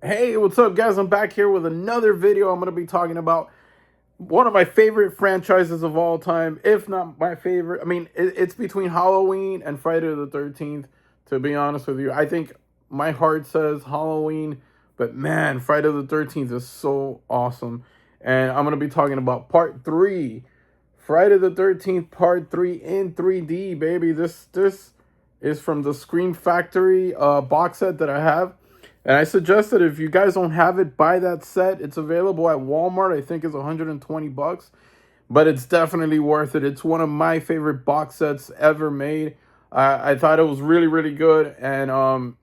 Hey, what's up, guys? I'm back here with another video. I'm going to be talking about one of my favorite franchises of all time, if not my favorite. I mean, it's between Halloween and Friday the 13th, to be honest with you. I think my heart says Halloween, but man, Friday the 13th is so awesome. And I'm going to be talking about part three, Friday the 13th, part three in 3D, baby. This is from the Scream Factory box set that I have. And I suggest that if you guys don't have it, buy that set. It's available at Walmart. I think it's 120 bucks, but it's definitely worth it. It's one of my favorite box sets ever made. I thought it was really, really good. And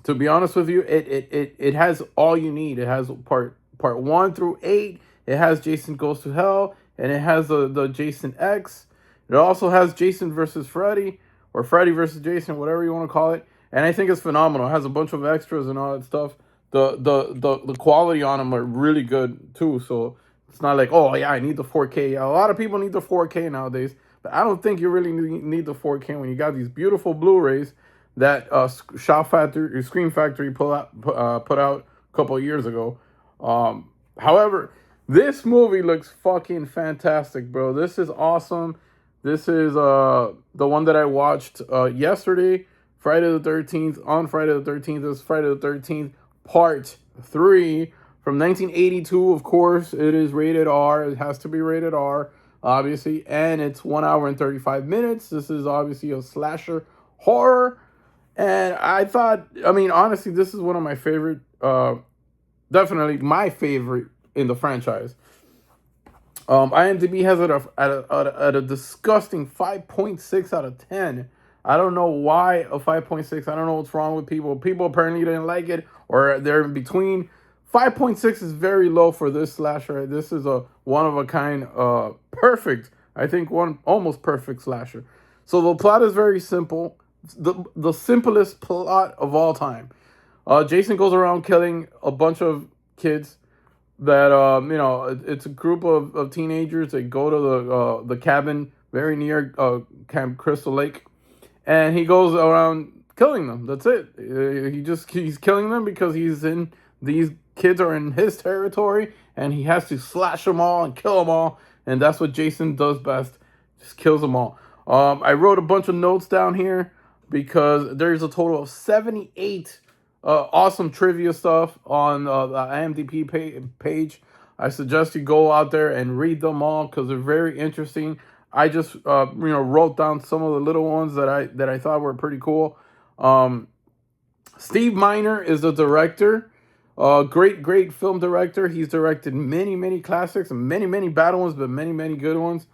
to be honest with you, it has all you need. It has part 1 through 8. It has Jason Goes to Hell, and it has the Jason X. It also has Jason versus Freddy, or Freddy versus Jason, whatever you want to call it. And I think it's phenomenal. It has a bunch of extras and all that stuff. The quality on them are really good too. So it's not like, oh yeah, I need the 4K. Yeah, a lot of people need the 4K nowadays, but I don't think you really need the 4K when you got these beautiful Blu-rays that Scream Factory put out a couple of years ago. However, this movie looks fucking fantastic, bro. This is awesome. This is the one that I watched yesterday, Friday the 13th. On Friday the 13th is Friday the 13th Part 3 from 1982. Of course, it is rated R. It has to be rated R, obviously, and it's 1 hour and 35 minutes. This is obviously a slasher horror. And I thought, I mean, honestly, this is one of my favorite, definitely my favorite in the franchise. IMDb has it at a disgusting 5.6 out of 10. I don't know why a 5.6. I don't know what's wrong with people. People apparently didn't like it, or they're in between. 5.6 is very low for this slasher. This is a one of a kind, perfect. I think one almost perfect slasher. So the plot is very simple. The simplest plot of all time. Jason goes around killing a bunch of kids that it's a group of teenagers. They go to the cabin very near Camp Crystal Lake, and he goes around killing them. That's it. He's killing them because these kids are in his territory, and he has to slash them all and kill them all, and that's what Jason does best. Just kills them all. I wrote a bunch of notes down here because there's a total of 78 awesome trivia stuff on the IMDb page. I suggest you go out there and read them all because they're very interesting. I just wrote down some of the little ones that I thought were pretty cool. Steve Miner is the director. Great film director. He's directed many classics and many bad ones, but many good ones.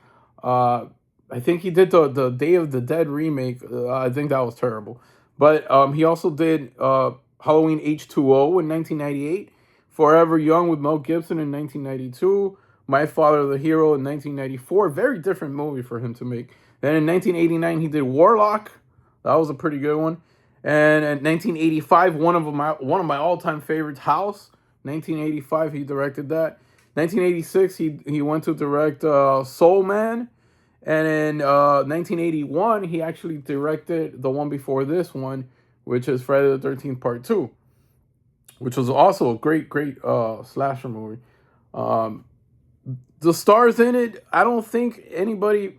I think he did the Day of the Dead remake. I think that was terrible. But he also did Halloween H2O in 1998, Forever Young with Mel Gibson in 1992, My Father the Hero in 1994. Very different movie for him to make. Then in 1989 he did Warlock. That was a pretty good one. And in 1985, one of my all-time favorites, House. 1985 he directed that. 1986 he went to direct Soul Man. And in 1981, he actually directed the one before this one, which is Friday the 13th Part 2, which was also a great slasher movie. Um, the stars in it, I don't think anybody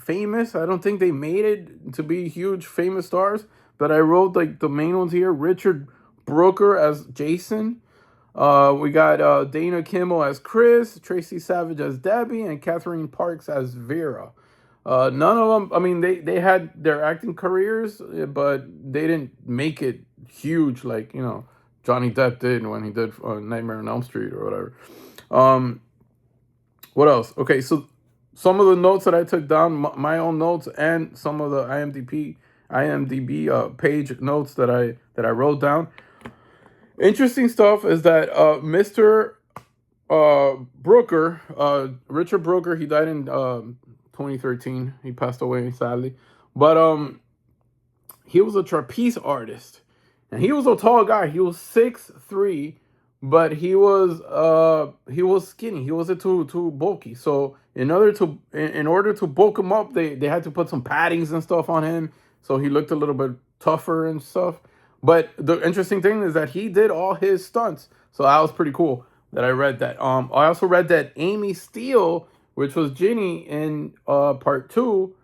famous. I don't think they made it to be huge famous stars. But I wrote like the main ones here. Richard Brooker as Jason. We got Dana Kimmel as Chris, Tracy Savage as Debbie, and Catherine Parks as Vera. None of them. I mean, they had their acting careers, but they didn't make it huge like Johnny Depp did when he did Nightmare on Elm Street or whatever. What else? Okay, so some of the notes that I took down, my own notes, and some of the IMDb page notes that I wrote down. Interesting stuff is that Mr. Brooker, Richard Brooker, he died in 2013. He passed away sadly, but he was a trapeze artist, and he was a tall guy. He was 6'3", but he was skinny. He wasn't too bulky. So in order to bulk him up, they had to put some paddings and stuff on him, so he looked a little bit tougher and stuff. But the interesting thing is that he did all his stunts, so that was pretty cool. That I read that. I also read that Amy Steele, which was Ginny in part two,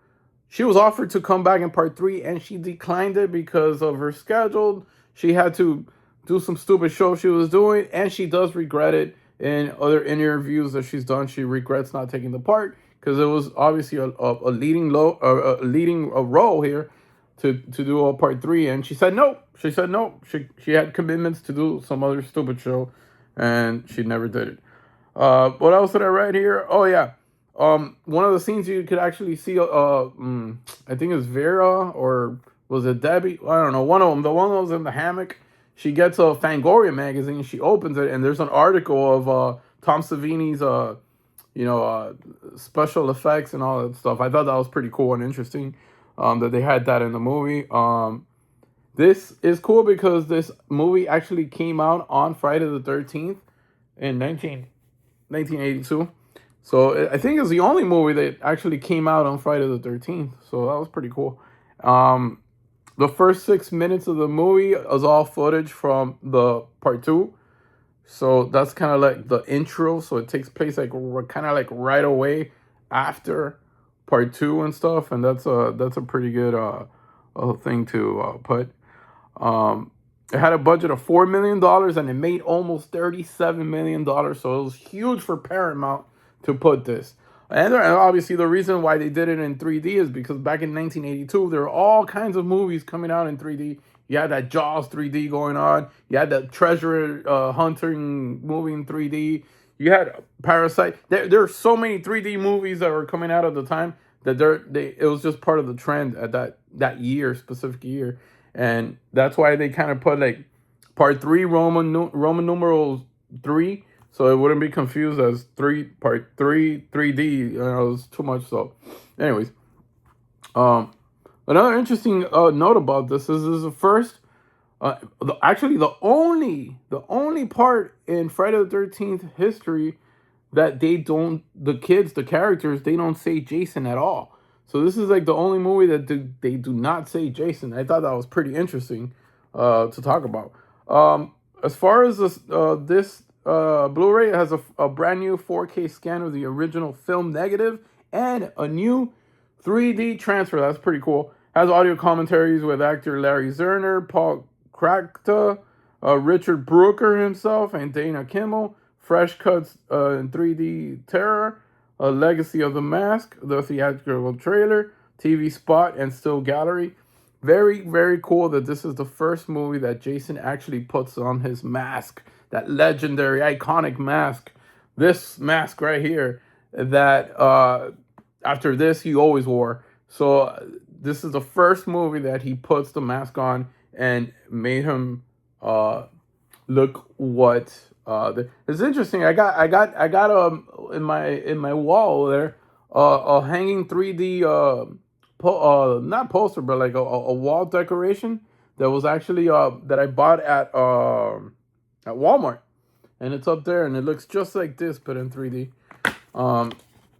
she was offered to come back in part three, and she declined it because of her schedule. She had to do some stupid show she was doing, and she does regret it. In other interviews that she's done, she regrets not taking the part because it was obviously a leading a role here to do a part three, and she said no. She said no. She had commitments to do some other stupid show, and she never did it. What else did I write here? Oh yeah, one of the scenes you could actually see. I think it's Vera or was it Debbie? I don't know. One of them. The one that was in the hammock. She gets a Fangoria magazine. She opens it, and there's an article of Tom Savini's you know, special effects and all that stuff. I thought that was pretty cool and interesting that they had that in the movie. This is cool because this movie actually came out on Friday the 13th in 1982. So I think it's the only movie that actually came out on Friday the 13th. So that was pretty cool. The first 6 minutes of the movie is all footage from the part two. So that's kind of like the intro. So it takes place like kind of like right away after part two and stuff. And that's a pretty good thing to put. It had a budget of $4 million and it made almost $37 million. So it was huge for Paramount to put this. And obviously the reason why they did it in 3D is because back in 1982 there were all kinds of movies coming out in 3D. You had that Jaws 3D going on. You had that treasure hunting movie in 3D. You had Parasite. There are so many 3D movies that were coming out at the time that it was just part of the trend at that year, specific year. And that's why they kind of put like part three Roman numeral 3, so it wouldn't be confused as part 3D. You know, it was too much. So, anyways, another interesting note about this is the first, actually the only part in Friday the 13th history that the characters, they don't say Jason at all. So this is like the only movie that they do not say Jason. I thought that was pretty interesting to talk about. As far as this Blu-ray, it has a brand new 4K scan of the original film negative and a new 3D transfer. That's pretty cool. Has audio commentaries with actor Larry Zerner, Paul Krakta, Richard Brooker himself, and Dana Kimmel. Fresh cuts in 3D Terror, A Legacy of the Mask, the theatrical trailer, TV spot, and still gallery. Very, very cool that this is the first movie that Jason actually puts on his mask. That legendary, iconic mask. This mask right here that after this he always wore. So this is the first movie that he puts the mask on and made him look what it's interesting. I got in my wall there a hanging 3D not poster but like a wall decoration that was actually that I bought at Walmart, and it's up there and it looks just like this but in 3D.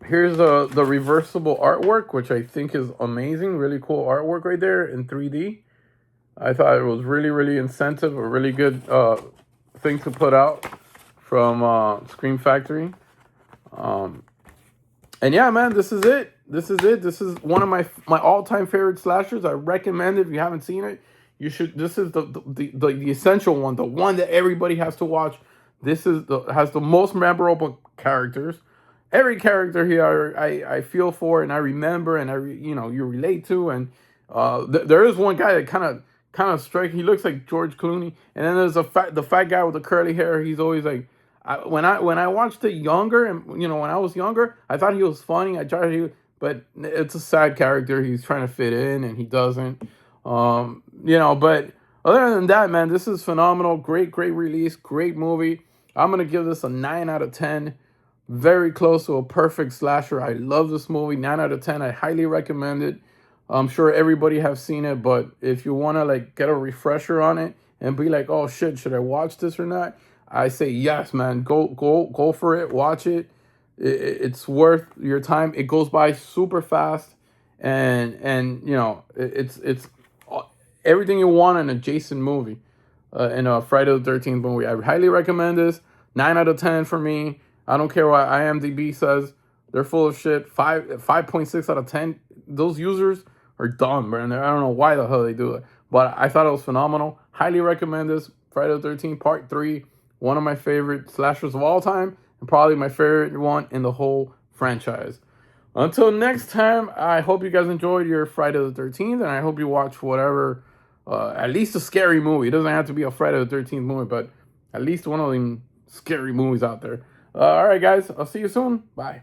Here's the reversible artwork, which I think is amazing. Really cool artwork right there in 3D. I thought it was really, really incentive, a really good thing to put out from Scream Factory. And yeah, man, this is it. This is one of my all-time favorite slashers. I recommend it if you haven't seen it. You should. This is the essential one, the one that everybody has to watch. This has the most memorable characters. Every character here I feel for and I remember and you relate to, and there is one guy that kind of strike. He looks like George Clooney, and then there's the fat guy with the curly hair. He's always like, when I watched it younger, and when I was younger, I thought he was funny. But it's a sad character. He's trying to fit in and he doesn't. But other than that, man, this is phenomenal. Great release, great movie. I'm gonna give this a 9 out of 10. Very close to a perfect slasher. I love this movie. 9 out of 10. I highly recommend it. I'm sure everybody have seen it, but if you want to like get a refresher on it and be like, oh shit, should I watch this or not? I say yes, man. Go for it. Watch it. It's worth your time. It goes by super fast, and it's everything you want in a Jason movie, in a Friday the 13th movie. I highly recommend this. 9 out of 10 for me. I don't care what IMDb says. They're full of shit. 5.6 out of 10. Those users are dumb, man. I don't know why the hell they do it. But I thought it was phenomenal. Highly recommend this. Friday the 13th Part 3. One of my favorite slashers of all time. And probably my favorite one in the whole franchise. Until next time, I hope you guys enjoyed your Friday the 13th. And I hope you watch whatever, at least a scary movie. It doesn't have to be a Friday the 13th movie, but at least one of them scary movies out there. All right, guys. I'll see you soon. Bye.